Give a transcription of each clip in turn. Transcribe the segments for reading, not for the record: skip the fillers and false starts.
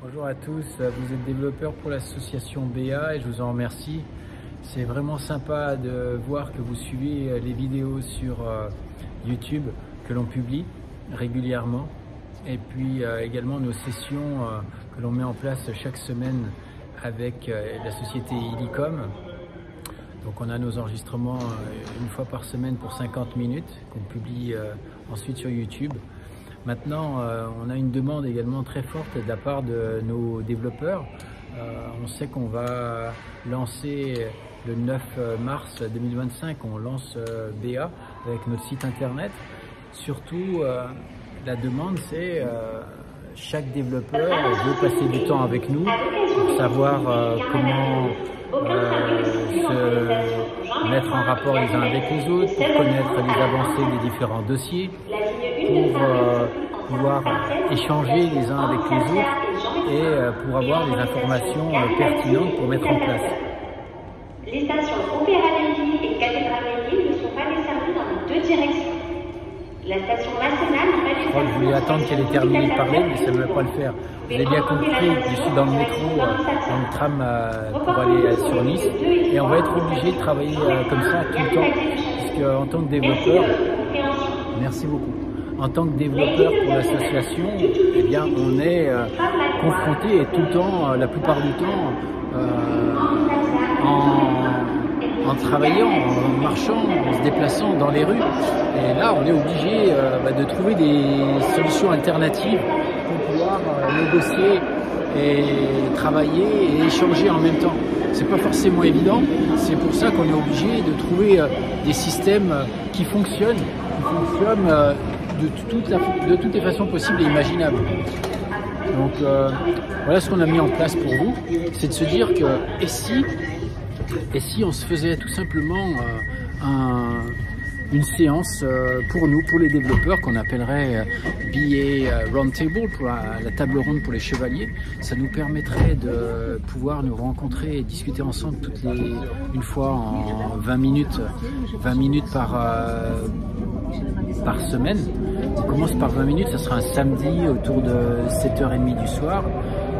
Bonjour à tous, vous êtes développeur pour l'association BA et je vous en remercie. C'est vraiment sympa de voir que vous suivez les vidéos sur YouTube que l'on publie régulièrement et puis également nos sessions que l'on met en place chaque semaine avec la société Illicom. Donc on a nos enregistrements une fois par semaine pour 50 minutes qu'on publie ensuite sur YouTube. Maintenant, on a une demande également très forte de la part de nos développeurs. On sait qu'on va lancer le 9 mars 2025, on lance BA avec notre site internet. Surtout, la demande c'est chaque développeur veut passer du temps avec nous pour savoir comment se mettre en rapport les uns avec les autres, pour connaître les avancées des différents dossiers, pour pouvoir échanger les uns avec les autres et pour avoir des informations pertinentes pour mettre en place. Les stations Opéra-Belleville et Cathédrale-Belleville ne sont pas desservies dans les deux directions. La station Masséna n'est pas desservie. Je crois que je voulais attendre qu'elle ait terminé de parler, mais ça ne va pas le faire. Vous avez bien compris, je suis dans le métro, dans le tram pour aller sur Nice, et on va être obligé de travailler comme ça tout le temps, puisque en tant que développeur, merci beaucoup. En tant que développeur pour l'association, eh bien, on est confronté tout le temps, la plupart du temps, en travaillant, en marchant, en se déplaçant dans les rues. Et là, on est obligé de trouver des solutions alternatives pour pouvoir négocier et travailler et échanger en même temps. C'est pas forcément évident. C'est pour ça qu'on est obligé de trouver des systèmes qui fonctionnent de toutes les façons possibles et imaginables. Donc voilà ce qu'on a mis en place pour vous, c'est de se dire que et si on se faisait tout simplement une séance pour nous, pour les développeurs, qu'on appellerait BA Roundtable, pour la table ronde pour les chevaliers. Ça nous permettrait de pouvoir nous rencontrer et discuter ensemble une fois en 20 minutes par semaine. On commence par 20 minutes, ça sera un samedi autour de 7h30 du soir.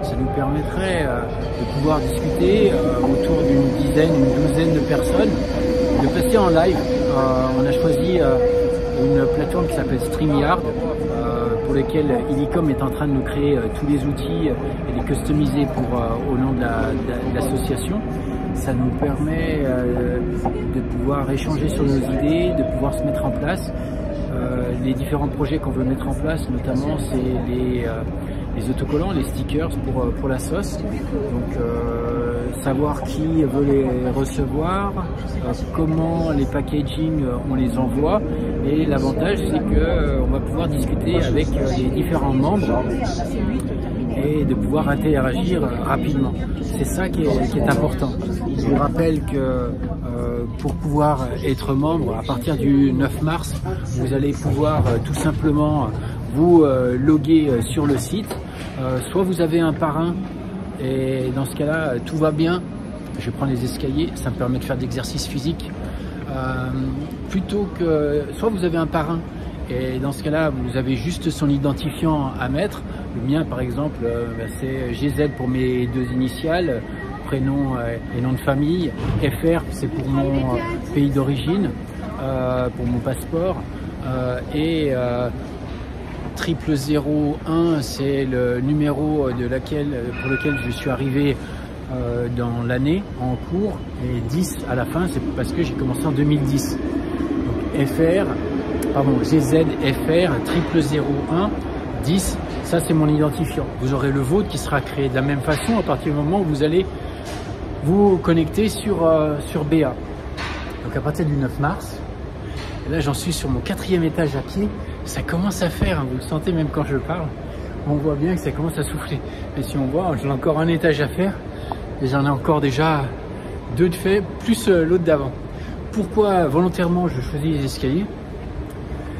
Ça nous permettrait de pouvoir discuter autour d'une dizaine, une douzaine de personnes, de passer en live. On a choisi une plateforme qui s'appelle StreamYard, pour laquelle Illicom est en train de nous créer tous les outils et les customiser au nom de l'association. Ça nous permet de pouvoir échanger sur nos idées, de pouvoir se mettre en place. Les différents projets qu'on veut mettre en place, notamment, c'est les autocollants, les stickers pour la sauce. Donc savoir qui veut les recevoir, comment les packaging on les envoie, et l'avantage c'est que on va pouvoir discuter avec les différents membres et de pouvoir interagir rapidement. C'est ça qui est important. Je vous rappelle que pour pouvoir être membre, à partir du 9 mars, vous allez pouvoir tout simplement vous loguer sur le site. Soit vous avez un parrain, et dans ce cas-là, tout va bien. Je prends les escaliers, ça me permet de faire de l'exercice physique. Plutôt que, soit vous avez un parrain, et dans ce cas-là, vous avez juste son identifiant à mettre. Le mien, par exemple, c'est GZ pour mes deux initiales, prénom et nom de famille. FR, c'est pour mon pays d'origine, pour mon passeport. Et 0001, c'est le numéro pour lequel je suis arrivé dans l'année en cours. Et 10 à la fin, c'est parce que j'ai commencé en 2010. Donc GZ FR 0001 10, ça c'est mon identifiant. Vous aurez le vôtre qui sera créé de la même façon à partir du moment où vous allez vous connecter sur BA. Donc à partir du 9 mars, et là j'en suis sur mon 4e étage à pied, ça commence à faire, hein, vous le sentez même quand je parle, on voit bien que ça commence à souffler. Et si on voit, j'ai encore un étage à faire, et j'en ai encore déjà 2 de fait, plus l'autre d'avant. Pourquoi volontairement je choisis les escaliers?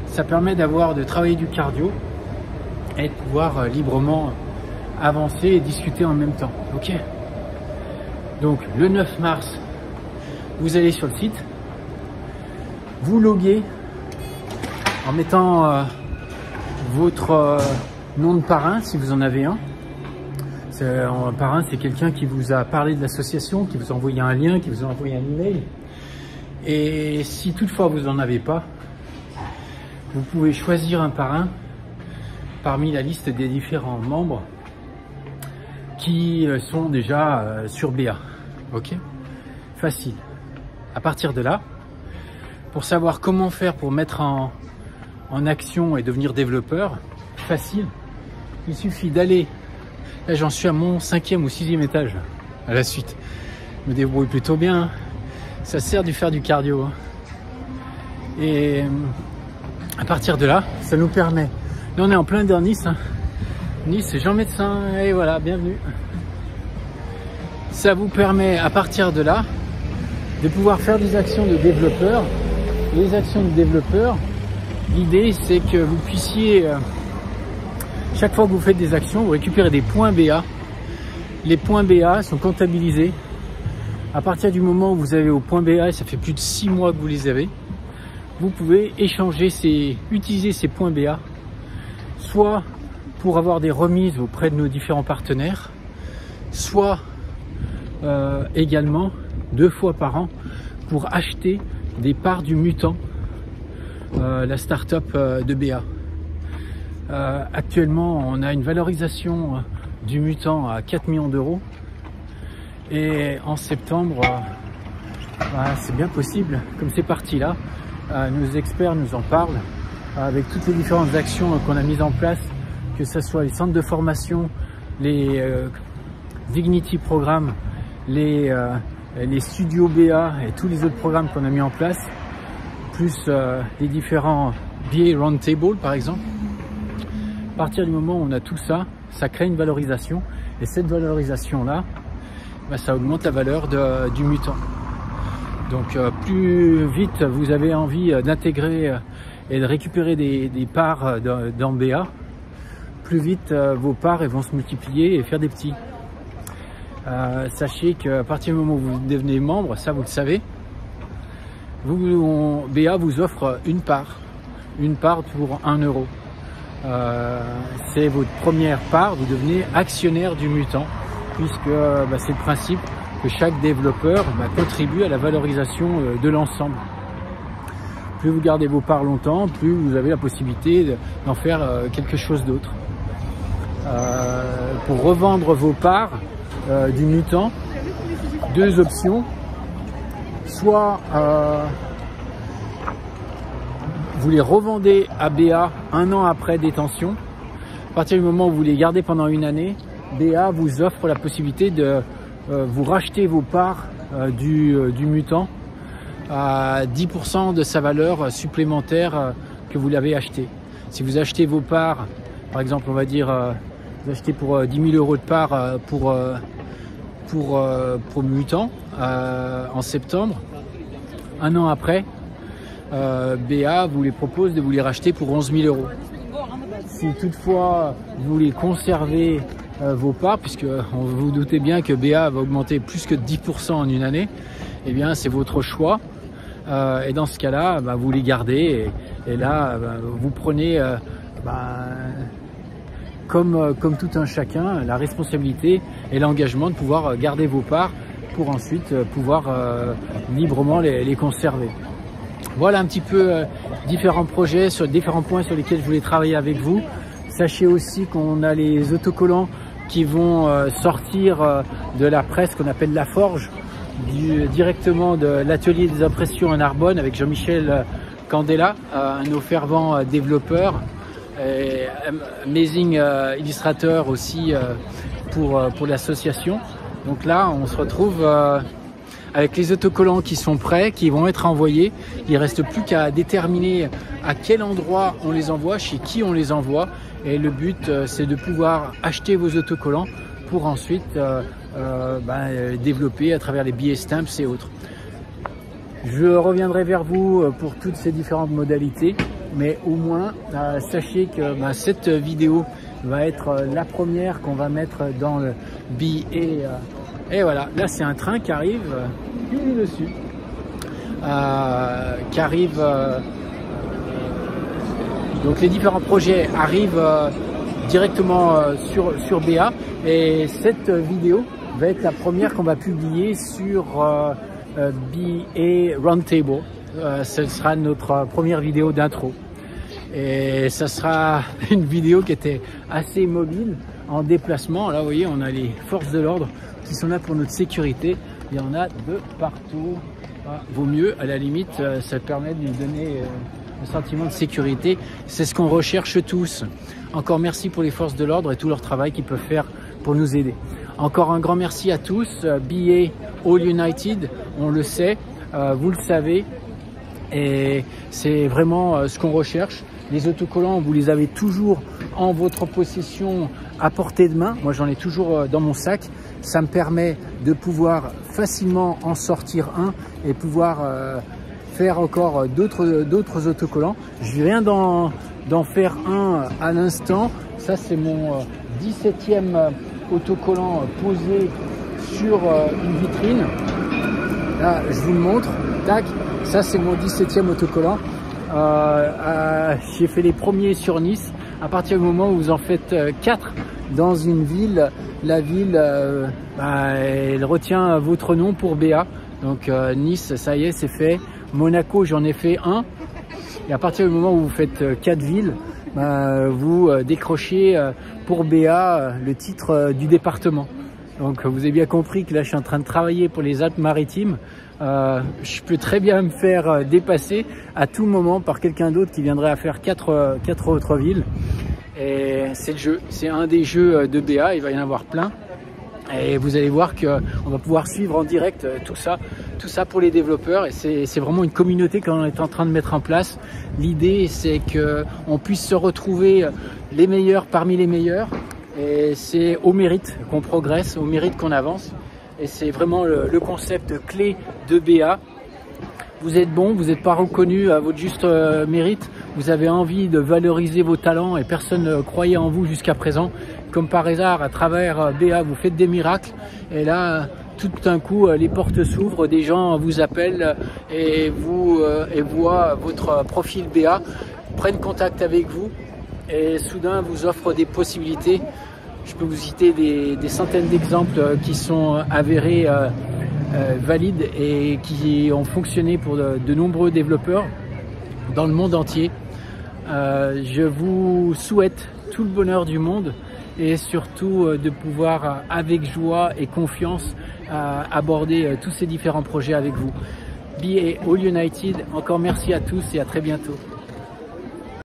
Ça permet de travailler du cardio et de pouvoir librement avancer et discuter en même temps. Ok. Donc le 9 mars, vous allez sur le site, vous loguez en mettant votre nom de parrain si vous en avez un. Un parrain, c'est quelqu'un qui vous a parlé de l'association, qui vous a envoyé un lien, qui vous a envoyé un email. Et si toutefois vous n'en avez pas, vous pouvez choisir un parrain parmi la liste des différents membres qui sont déjà sur BA. Ok ? Facile. À partir de là, pour savoir comment faire pour mettre en action et devenir développeur, facile, il suffit d'aller. Là, j'en suis à mon 5e ou 6e étage à la suite. Je me débrouille plutôt bien. Ça sert de faire du cardio. Et à partir de là, ça nous permet. Là, on est en plein dans Nice. Nice, c'est Jean Médecin. Et voilà, bienvenue. Ça vous permet, à partir de là, de pouvoir faire des actions de développeur. Les actions de développeur, l'idée, c'est que vous puissiez... chaque fois que vous faites des actions, vous récupérez des points BA. Les points BA sont comptabilisés. À partir du moment où vous avez au point BA, et ça fait plus de 6 mois que vous les avez, vous pouvez échanger utiliser ces points BA, soit pour avoir des remises auprès de nos différents partenaires, soit également 2 fois par an pour acheter des parts du Mutant, la start-up de BA. Actuellement, on a une valorisation du Mutant à 4 millions d'euros. Et en septembre, c'est bien possible, comme c'est parti là, nos experts nous en parlent, avec toutes les différentes actions qu'on a mises en place, que ce soit les centres de formation, les Dignity programmes, les studios BA et tous les autres programmes qu'on a mis en place, plus les différents BA Roundtable par exemple. À partir du moment où on a tout ça, ça crée une valorisation, et cette valorisation-là, ça augmente la valeur du Mutant. Donc plus vite vous avez envie d'intégrer et de récupérer des parts dans BA, plus vite vos parts vont se multiplier et faire des petits. Sachez qu'à partir du moment où vous devenez membre, ça vous le savez, BA vous offre une part pour 1 euro. C'est votre première part, vous devenez actionnaire du Mutant, puisque c'est le principe que chaque développeur contribue à la valorisation de l'ensemble. Plus vous gardez vos parts longtemps, plus vous avez la possibilité d'en faire quelque chose d'autre. Pour revendre vos parts du Mutant, 2 options. Soit vous les revendez à BA 1 an après détention. À partir du moment où vous les gardez pendant 1 année, BA vous offre la possibilité de vous racheter vos parts du Mutant à 10% de sa valeur supplémentaire que vous l'avez acheté. Si vous achetez vos parts, par exemple, on va dire, vous achetez pour 10 000 euros de parts pour Mutant en septembre, 1 an après, BA vous les propose de vous les racheter pour 11 000 euros. Si toutefois vous voulez conserver vos parts, puisque vous doutez bien que BA va augmenter plus que 10% en 1 année, eh bien c'est votre choix. Et dans ce cas-là, vous les gardez et là vous prenez comme tout un chacun la responsabilité et l'engagement de pouvoir garder vos parts pour ensuite pouvoir librement les conserver. Voilà un petit peu différents projets, sur différents points sur lesquels je voulais travailler avec vous. Sachez aussi qu'on a les autocollants qui vont sortir de la presse qu'on appelle La Forge, directement de l'atelier des impressions en Narbonne avec Jean-Michel Candela, un de nos fervents développeurs, et amazing illustrateur aussi pour l'association. Donc là, on se retrouve avec les autocollants qui sont prêts, qui vont être envoyés. Il ne reste plus qu'à déterminer à quel endroit on les envoie, chez qui on les envoie. Et le but, c'est de pouvoir acheter vos autocollants pour ensuite développer à travers les BA Stamps et autres. Je reviendrai vers vous pour toutes ces différentes modalités, mais au moins, sachez que cette vidéo va être la première qu'on va mettre dans le BA. Et voilà, là c'est un train qui arrive, dessus, qui arrive, donc les différents projets arrivent directement sur BA. Et cette vidéo va être la première qu'on va publier sur BA Roundtable. Ce sera notre première vidéo d'intro. Et ça sera une vidéo qui était assez mobile, en déplacement. Là, vous voyez, on a les forces de l'ordre qui sont là pour notre sécurité. Il y en a de partout. Vaut mieux, à la limite, ça permet de lui donner un sentiment de sécurité. C'est ce qu'on recherche tous. Encore merci pour les forces de l'ordre et tout leur travail qu'ils peuvent faire pour nous aider. Encore un grand merci à tous. BA All United, on le sait, vous le savez. Et c'est vraiment ce qu'on recherche. Les autocollants, vous les avez toujours en votre possession à portée de main. Moi, j'en ai toujours dans mon sac. Ça me permet de pouvoir facilement en sortir un et pouvoir faire encore d'autres autocollants. Je viens d'en faire un à l'instant. Ça, c'est mon 17e autocollant posé sur une vitrine. Là, je vous le montre. Tac. Ça, c'est mon 17e autocollant. J'ai fait les premiers sur Nice. À partir du moment où vous en faites 4 dans une ville, la ville elle retient votre nom pour BA. Donc Nice, ça y est, c'est fait. Monaco, j'en ai fait un. Et à partir du moment où vous faites 4 villes, vous décrochez pour BA le titre du département. Donc vous avez bien compris que là je suis en train de travailler pour les Alpes-Maritimes. Je peux très bien me faire dépasser à tout moment par quelqu'un d'autre qui viendrait à faire 4 autres villes. Et c'est le jeu, c'est un des jeux de BA, il va y en avoir plein. Et vous allez voir qu'on va pouvoir suivre en direct tout ça pour les développeurs. Et c'est vraiment une communauté qu'on est en train de mettre en place. L'idée, c'est qu'on puisse se retrouver les meilleurs parmi les meilleurs. Et c'est au mérite qu'on progresse, au mérite qu'on avance. Et c'est vraiment le concept clé de BA. Vous êtes bon, vous n'êtes pas reconnu à votre juste mérite. Vous avez envie de valoriser vos talents et personne ne croyait en vous jusqu'à présent. Comme par hasard, à travers BA, vous faites des miracles. Et là, tout d'un coup, les portes s'ouvrent, des gens vous appellent et voient votre profil BA, prennent contact avec vous et soudain vous offrent des possibilités. Je peux vous citer des centaines d'exemples qui sont avérés valides et qui ont fonctionné pour de nombreux développeurs dans le monde entier. Je vous souhaite tout le bonheur du monde et surtout de pouvoir avec joie et confiance aborder tous ces différents projets avec vous. BA All United, encore merci à tous et à très bientôt.